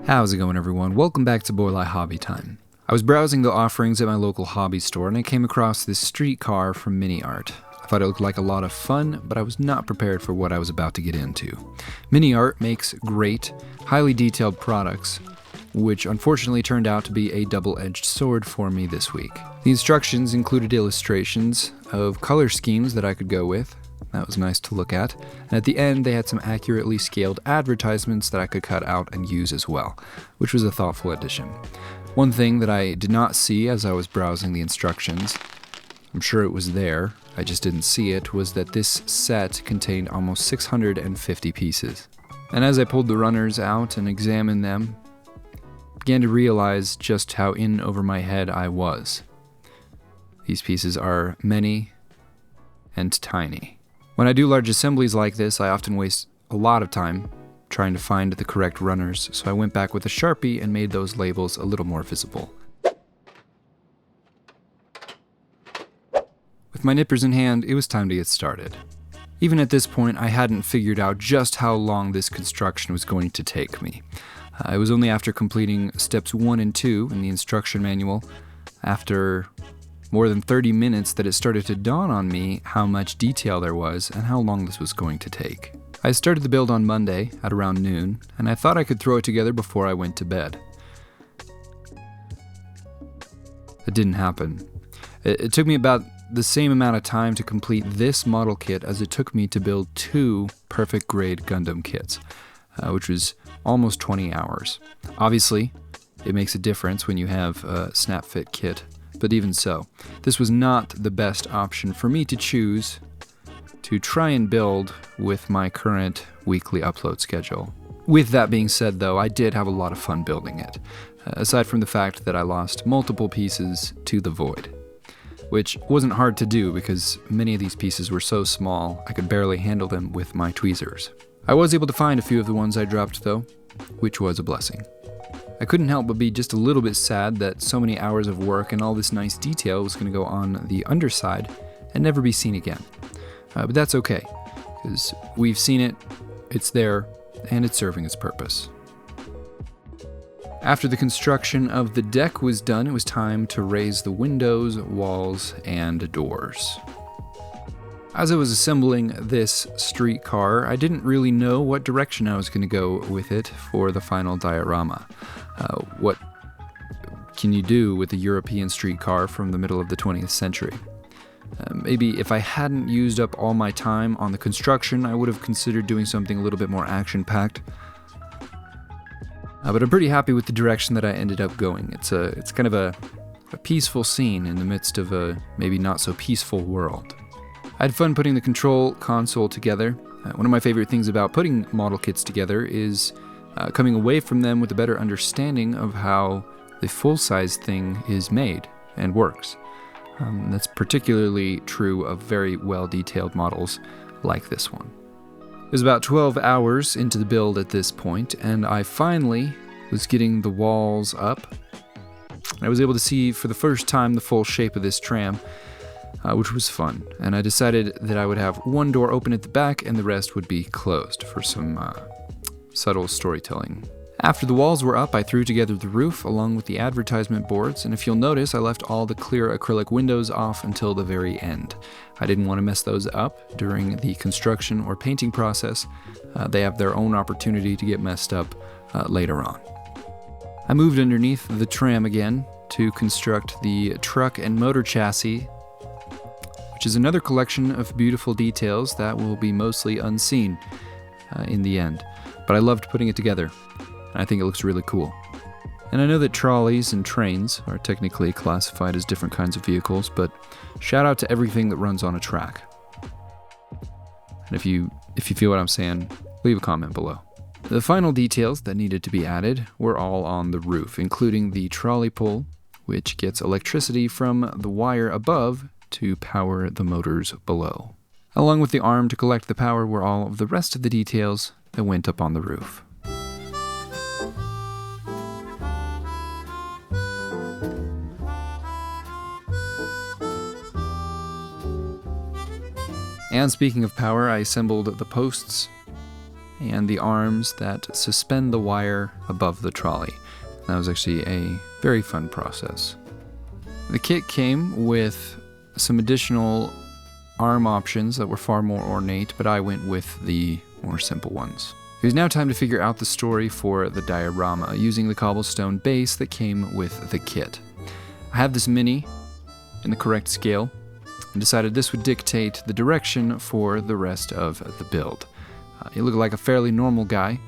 How's it going, everyone? Welcome back to Boylai Hobby Time. I was browsing the offerings at my local hobby store and I came across this streetcar from Mini Art. I thought it looked like a lot of fun, but I was not prepared for what I was about to get into. Mini Art makes great, highly detailed products, which unfortunately turned out to be a double-edged sword for me this week. The instructions included illustrations of color schemes that I could go with. That was nice to look at. And at the end, they had some accurately scaled advertisements that I could cut out and use as well, which was a thoughtful addition. One thing that I did not see as I was browsing the instructions, I'm sure it was there, I just didn't see it, was that this set contained almost 650 pieces. And as I pulled the runners out and examined them, I began to realize just how in over my head I was. These pieces are many and tiny. When I do large assemblies like this, I often waste a lot of time trying to find the correct runners, so I went back with a Sharpie and made those labels a little more visible. With my nippers in hand, it was time to get started. Even at this point, I hadn't figured out just how long this construction was going to take me. It was only after completing steps 1 and 2 in the instruction manual, after more than 30 minutes, that it started to dawn on me how much detail there was and how long this was going to take. I started the build on Monday at around noon, and I thought I could throw it together before I went to bed. It didn't happen. It took me about the same amount of time to complete this model kit as it took me to build 2 perfect grade Gundam kits, which was almost 20 hours. Obviously, it makes a difference when you have a snap fit kit. But even so, this was not the best option for me to choose to try and build with my current weekly upload schedule. With that being said, though, I did have a lot of fun building it, aside from the fact that I lost multiple pieces to the void, which wasn't hard to do because many of these pieces were so small I could barely handle them with my tweezers. I was able to find a few of the ones I dropped, though, which was a blessing. I couldn't help but be just a little bit sad that so many hours of work and all this nice detail was going to go on the underside and never be seen again. But that's okay, because we've seen it, it's there, and it's serving its purpose. After the construction of the deck was done, it was time to raise the windows, walls, and doors. As I was assembling this streetcar, I didn't really know what direction I was going to go with it for the final diorama. What can you do with a European streetcar from the middle of the 20th century? Maybe if I hadn't used up all my time on the construction, I would have considered doing something a little bit more action-packed. But I'm pretty happy with the direction that I ended up going. It's kind of a peaceful scene in the midst of a maybe not so peaceful world. I had fun putting the control console together. One of my favorite things about putting model kits together is coming away from them with a better understanding of how the full-size thing is made and works. That's particularly true of very well-detailed models like this one. It was about 12 hours into the build at this point, and I finally was getting the walls up. I was able to see for the first time the full shape of this tram, which was fun, and I decided that I would have one door open at the back and the rest would be closed for some subtle storytelling. After the walls were up, I threw together the roof along with the advertisement boards, and if you'll notice, I left all the clear acrylic windows off until the very end. I didn't want to mess those up during the construction or painting process. They have their own opportunity to get messed up later on. I moved underneath the tram again to construct the truck and motor chassis, which is another collection of beautiful details that will be mostly unseen in the end. But I loved putting it together, and I think it looks really cool. And I know that trolleys and trains are technically classified as different kinds of vehicles, but shout out to everything that runs on a track. And if you feel what I'm saying, leave a comment below. The final details that needed to be added were all on the roof, including the trolley pole, which gets electricity from the wire above to power the motors below. Along with the arm to collect the power were all of the rest of the details that went up on the roof. And speaking of power, I assembled the posts and the arms that suspend the wire above the trolley. That was actually a very fun process. The kit came with some additional arm options that were far more ornate, but I went with the more simple ones. It was now time to figure out the story for the diorama using the cobblestone base that came with the kit. I have this mini in the correct scale and decided this would dictate the direction for the rest of the build. He looked like a fairly normal guy,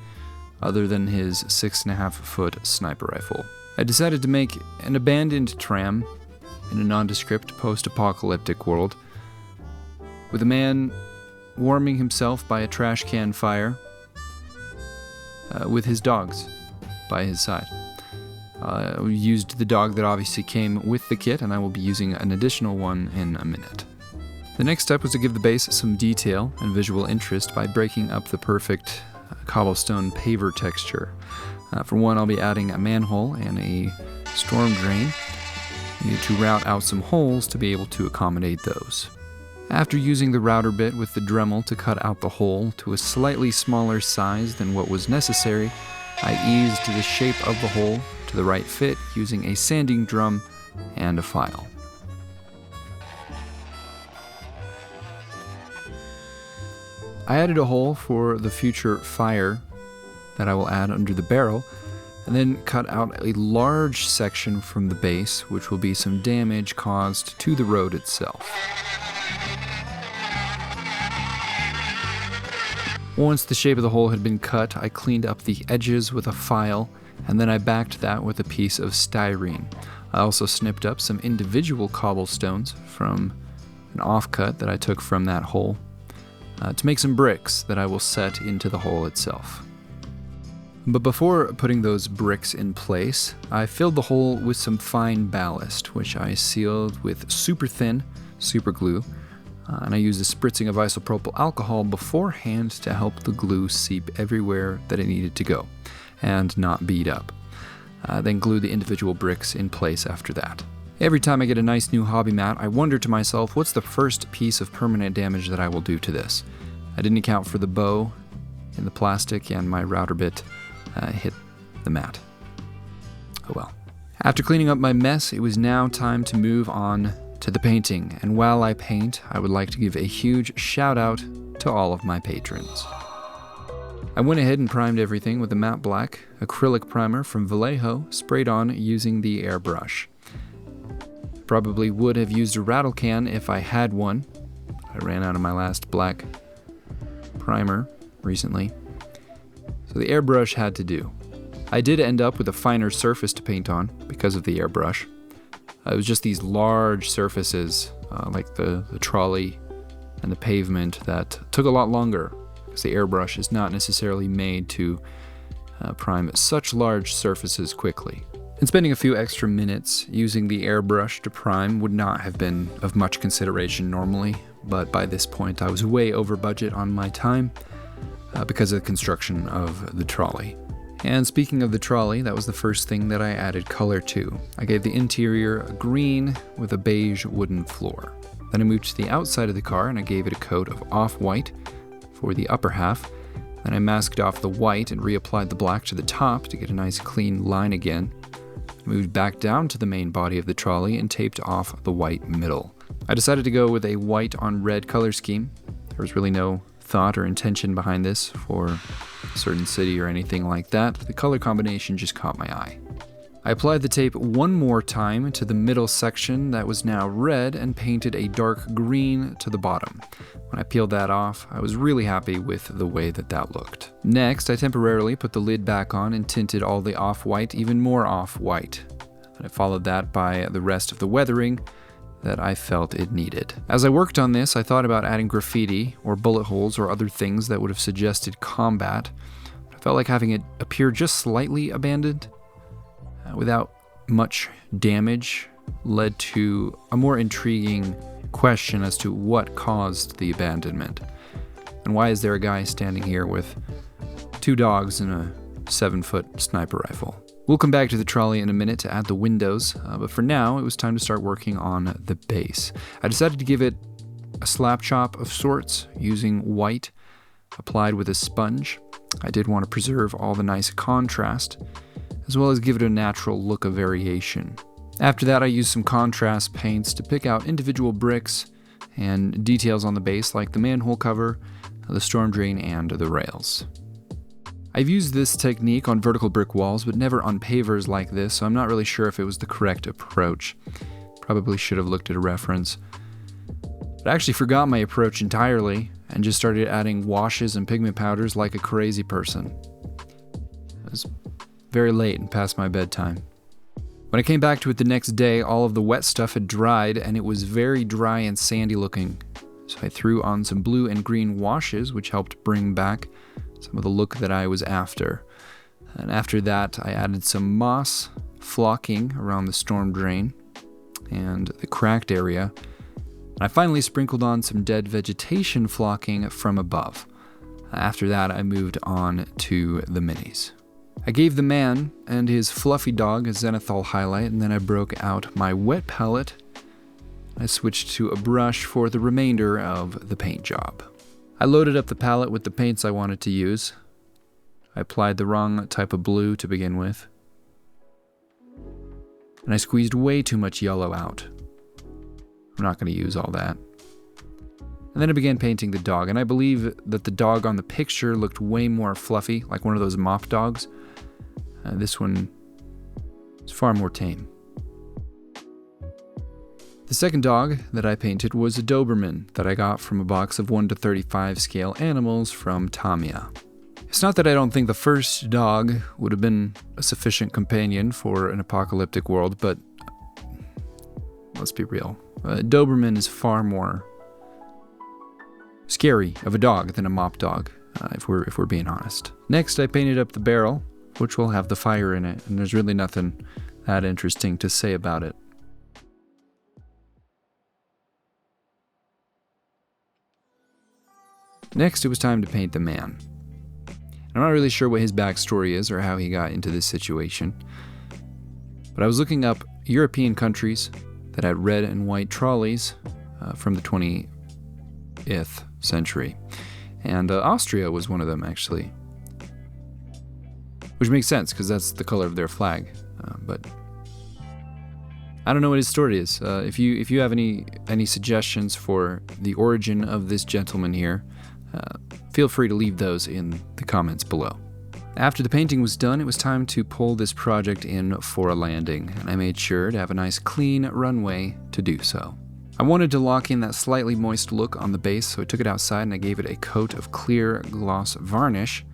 other than his 6.5-foot sniper rifle. I decided to make an abandoned tram in a nondescript post-apocalyptic world, with a man warming himself by a trash can fire, with his dogs by his side. We used the dog that obviously came with the kit, and I will be using an additional one in a minute. The next step was to give the base some detail and visual interest by breaking up the perfect cobblestone paver texture. For one, I'll be adding a manhole and a storm drain. I need to route out some holes to be able to accommodate those. After using the router bit with the Dremel to cut out the hole to a slightly smaller size than what was necessary, I eased the shape of the hole to the right fit using a sanding drum and a file. I added a hole for the future fire that I will add under the barrel, and then cut out a large section from the base, which will be some damage caused to the road itself. Once the shape of the hole had been cut, I cleaned up the edges with a file, and then I backed that with a piece of styrene. I also snipped up some individual cobblestones from an offcut that I took from that hole to make some bricks that I will set into the hole itself. But before putting those bricks in place, I filled the hole with some fine ballast, which I sealed with super thin super glue, and I used a spritzing of isopropyl alcohol beforehand to help the glue seep everywhere that it needed to go and not bead up. Then glue the individual bricks in place after that. Every time I get a nice new hobby mat, I wonder to myself, what's the first piece of permanent damage that I will do to this? I didn't account for the bow in the plastic, and my router bit hit the mat. Oh well. After cleaning up my mess, it was now time to move on to the painting, and while I paint, I would like to give a huge shout out to all of my patrons. I went ahead and primed everything with a matte black acrylic primer from Vallejo, sprayed on using the airbrush. Probably would have used a rattle can if I had one. I ran out of my last black primer recently, so the airbrush had to do. I did end up with a finer surface to paint on because of the airbrush. It was just these large surfaces, like the trolley and the pavement, that took a lot longer, because the airbrush is not necessarily made to prime such large surfaces quickly. And spending a few extra minutes using the airbrush to prime would not have been of much consideration normally, but by this point I was way over budget on my time because of the construction of the trolley. And speaking of the trolley, that was the first thing that I added color to. I gave the interior a green with a beige wooden floor. Then I moved to the outside of the car and I gave it a coat of off-white for the upper half. Then I masked off the white and reapplied the black to the top to get a nice clean line again. Moved back down to the main body of the trolley and taped off the white middle. I decided to go with a white on red color scheme. There was really no thought or intention behind this for a certain city or anything like that. The color combination just caught my eye. I applied the tape one more time to the middle section that was now red and painted a dark green to the bottom. When I peeled that off, I was really happy with the way that looked. Next, I temporarily put the lid back on and tinted all the off-white even more off-white. And I followed that by the rest of the weathering that I felt it needed. As I worked on this, I thought about adding graffiti or bullet holes or other things that would have suggested combat. I felt like having it appear just slightly abandoned without much damage led to a more intriguing question as to what caused the abandonment. And why is there a guy standing here with 2 dogs and a 7-foot sniper rifle? We'll come back to the trolley in a minute to add the windows, but for now it was time to start working on the base. I decided to give it a slap chop of sorts using white applied with a sponge. I did want to preserve all the nice contrast, as well as give it a natural look of variation. After that, I used some contrast paints to pick out individual bricks and details on the base like the manhole cover, the storm drain, and the rails. I've used this technique on vertical brick walls, but never on pavers like this, so I'm not really sure if it was the correct approach. Probably should have looked at a reference. But I actually forgot my approach entirely and just started adding washes and pigment powders like a crazy person. It was very late and past my bedtime. When I came back to it the next day, all of the wet stuff had dried and it was very dry and sandy looking. So I threw on some blue and green washes, which helped bring back some of the look that I was after. And after that, I added some moss flocking around the storm drain and the cracked area. And I finally sprinkled on some dead vegetation flocking from above. After that, I moved on to the minis. I gave the man and his fluffy dog a zenithal highlight, and then I broke out my wet palette. I switched to a brush for the remainder of the paint job. I loaded up the palette with the paints I wanted to use. I applied the wrong type of blue to begin with, and I squeezed way too much yellow out. I'm not going to use all that. And then I began painting the dog, and I believe that the dog on the picture looked way more fluffy, like one of those mop dogs. This one is far more tame. The second dog that I painted was a Doberman that I got from a box of 1 to 35 scale animals from Tamiya. It's not that I don't think the first dog would have been a sufficient companion for an apocalyptic world, but let's be real. A Doberman is far more scary of a dog than a mop dog, if we're being honest. Next, I painted up the barrel, which will have the fire in it, and there's really nothing that interesting to say about it. Next, it was time to paint the man. I'm not really sure what his backstory is or how he got into this situation, but I was looking up European countries that had red and white trolleys from the 20th century, and Austria was one of them, actually. Which makes sense, because that's the color of their flag. But I don't know what his story is. If you have any suggestions for the origin of this gentleman here, feel free to leave those in the comments below. After the painting was done, it was time to pull this project in for a landing, and I made sure to have a nice clean runway to do so. I wanted to lock in that slightly moist look on the base, so I took it outside and I gave it a coat of clear gloss varnish.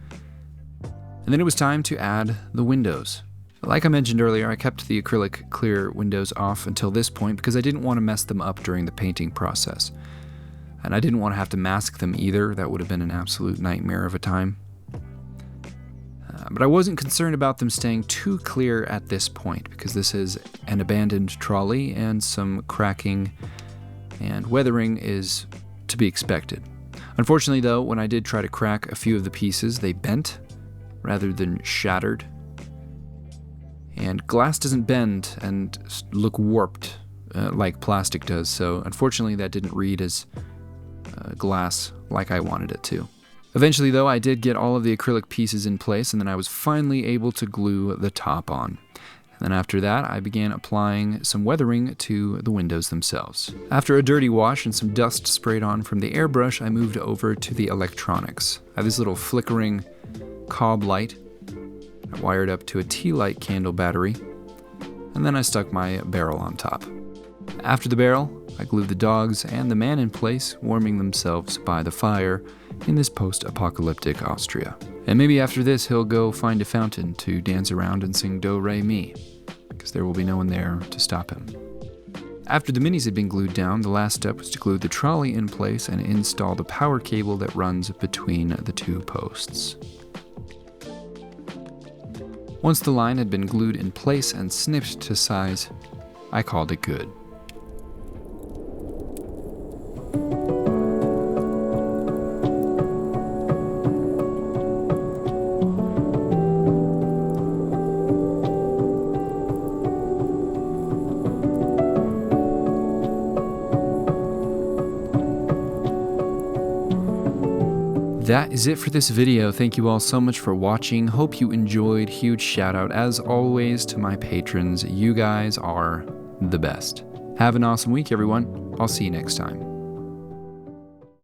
And then it was time to add the windows. Like I mentioned earlier, I kept the acrylic clear windows off until this point because I didn't want to mess them up during the painting process. And I didn't want to have to mask them either. That would have been an absolute nightmare of a time. But I wasn't concerned about them staying too clear at this point because this is an abandoned trolley and some cracking and weathering is to be expected. Unfortunately though, when I did try to crack a few of the pieces, they bent rather than shattered. And glass doesn't bend and look warped like plastic does, so unfortunately that didn't read as glass like I wanted it to. Eventually though, I did get all of the acrylic pieces in place, and then I was finally able to glue the top on. And then after that, I began applying some weathering to the windows themselves. After a dirty wash and some dust sprayed on from the airbrush, I moved over to the electronics. I have this little flickering cob light I wired up to a tea light candle battery, and then I stuck my barrel on top. After the barrel, I glued the dogs and the man in place, warming themselves by the fire in this post-apocalyptic Austria. And maybe after this he'll go find a fountain to dance around and sing Do Re Mi, because there will be no one there to stop him. After the minis had been glued down, the last step was to glue the trolley in place and install the power cable that runs between the two posts. Once the line had been glued in place and snipped to size, I called it good. that is it for this video. Thank you all so much for watching. Hope you enjoyed. Huge shout out, as always, to my patrons. You guys are the best. Have an awesome week, everyone. I'll see you next time.